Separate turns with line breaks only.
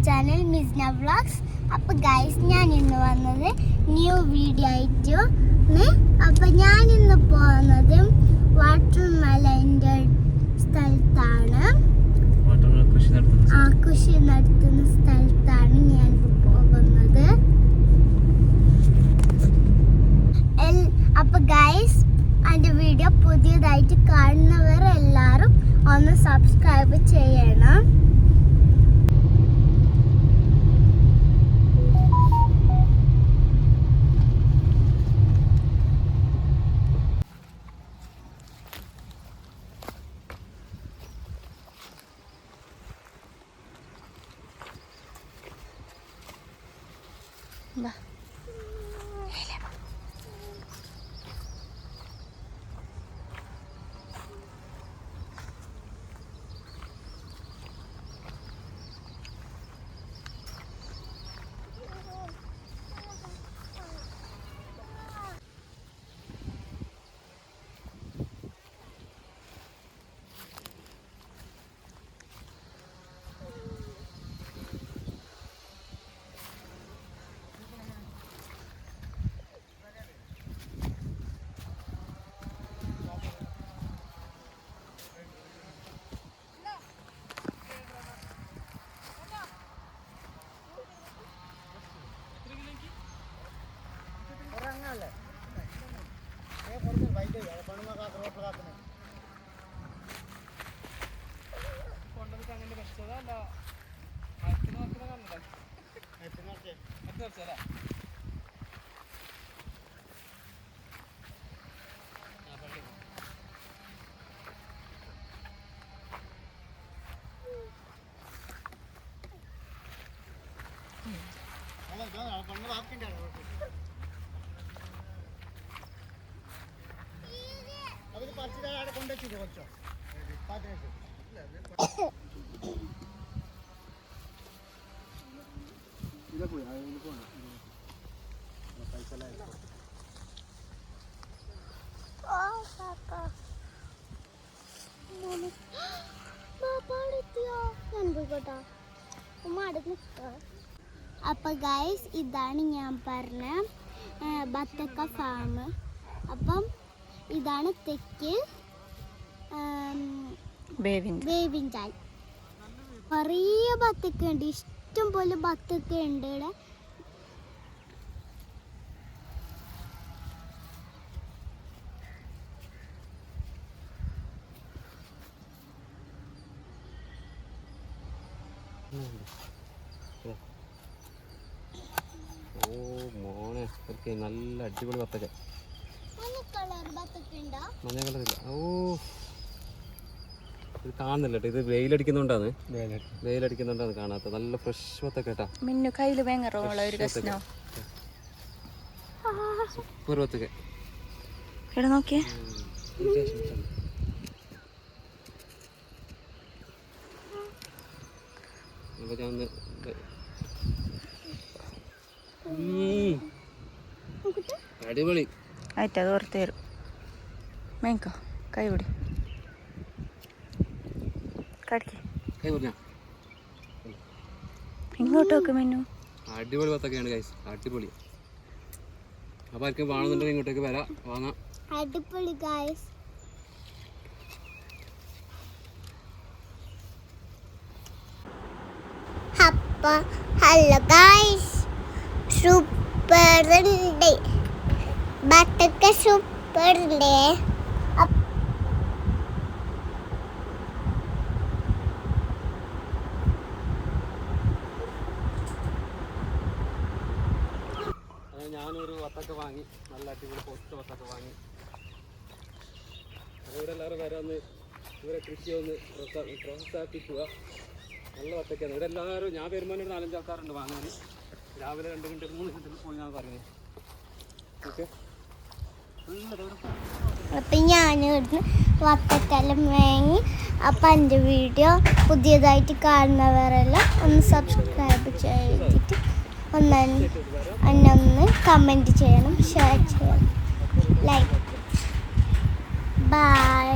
Channel Misna vlogs. അപ്പോൾ guys, ഞാൻ ഇന്ന് വന്നത് ന്യൂ വീഡിയോ ആയിട്ട്. അപ്പോൾ ഞാൻ ഇന്ന് പോകുന്നത് വാട്ടർമെലൻ്റെ സ്ഥലത്താണ്. കൃഷി നടത്തുന്ന സ്ഥലത്താണ് ഞാൻ പോകുന്നത്. അപ്പോൾ ഗൈസ്, എൻ്റെ വീഡിയോ പുതിയതായിട്ട് കാണുന്നവർ എല്ലാവരും ഒന്ന് സബ്സ്ക്രൈബ് ചെയ്യണം. അപ്പൊ ഗൈസ്, ഇതാണ് ഞാൻ പറഞ്ഞ ബത്തക്ക ഫാം. അപ്പം ഇതാണ് തെക്ക് വേവിഞ്ചാൽ. കുറേ ബത്തക്ക ഉണ്ട്, ഇഷ്ടം പോലെ ബത്തക്ക ഉണ്ട് ഇവിടെ.
ഓ മോനെ, നല്ല അടിപൊളി ബത്തക്ക. മഞ്ഞ കളറില്ല. ഓ, ഇത് കാണുന്നില്ല കേട്ടോ, ഇത് വെയിലടിക്കുന്നോണ്ടാണ് കാണാത്ത. നല്ല ഫ്രഷ് ബത്തക്ക കേട്ടാ. സൂപ്പർ ബത്തക്ക.
നോക്കിയേ,
അടിപൊളി
ആയിട്ട് അത് ഓർത്ത് തരും. മേങ്കോ കൈ പിടി, കടിക്ക്, ഇങ്ങോട്ട് നോക്ക് മെന്നു.
അടിപൊളി ബത്തക്കയാണ് ഗൈസ്, അടിപൊളി. അപ്പൊ ആർക്കും വേണമെന്നുണ്ടെങ്കിൽ ഇങ്ങോട്ടേക്ക് വരാം, വാങ്ങാം.
അടിപൊളി ഗൈസ്. ഹലോ ഗൈസ്, സൂപ്പർ ഉണ്ട് ബത്തക്ക, സൂപ്പർ ഉണ്ട്.
ഞാനൊരു വത്തക്ക വാങ്ങി, നല്ല അടിപൊളി പൊട്ട വത്തക്ക വാങ്ങി. ഇവിടെ എല്ലാവരും വരാന്ന് ഇവരെ കൃഷി ഒന്ന് പ്രോത്സാഹിപ്പിക്കുക. നല്ല വത്തക്കാണ് ഇവിടെ എല്ലാവരും. ഞാൻ വരുമ്പോൾ ഒരു 4-5 ആൾക്കാരുണ്ട് വാങ്ങാൻ. രാവിലെ 2 മിനിറ്റ് 3 മിനിറ്റ് പോയി ഞാൻ പറയുന്നത്. ഓക്കെ,
അപ്പം ഞാൻ വത്തക്കെല്ലാം വാങ്ങി. അപ്പം എൻ്റെ വീഡിയോ പുതിയതായിട്ട് കാണുന്നവരെല്ലാം ഒന്ന് സബ്സ്ക്രൈബ് ചെയ്തിട്ട് ഒന്ന് കമൻറ്റ് ചെയ്യണം, ഷെയർ ചെയ്യണം, ലൈക്ക്. ബൈ.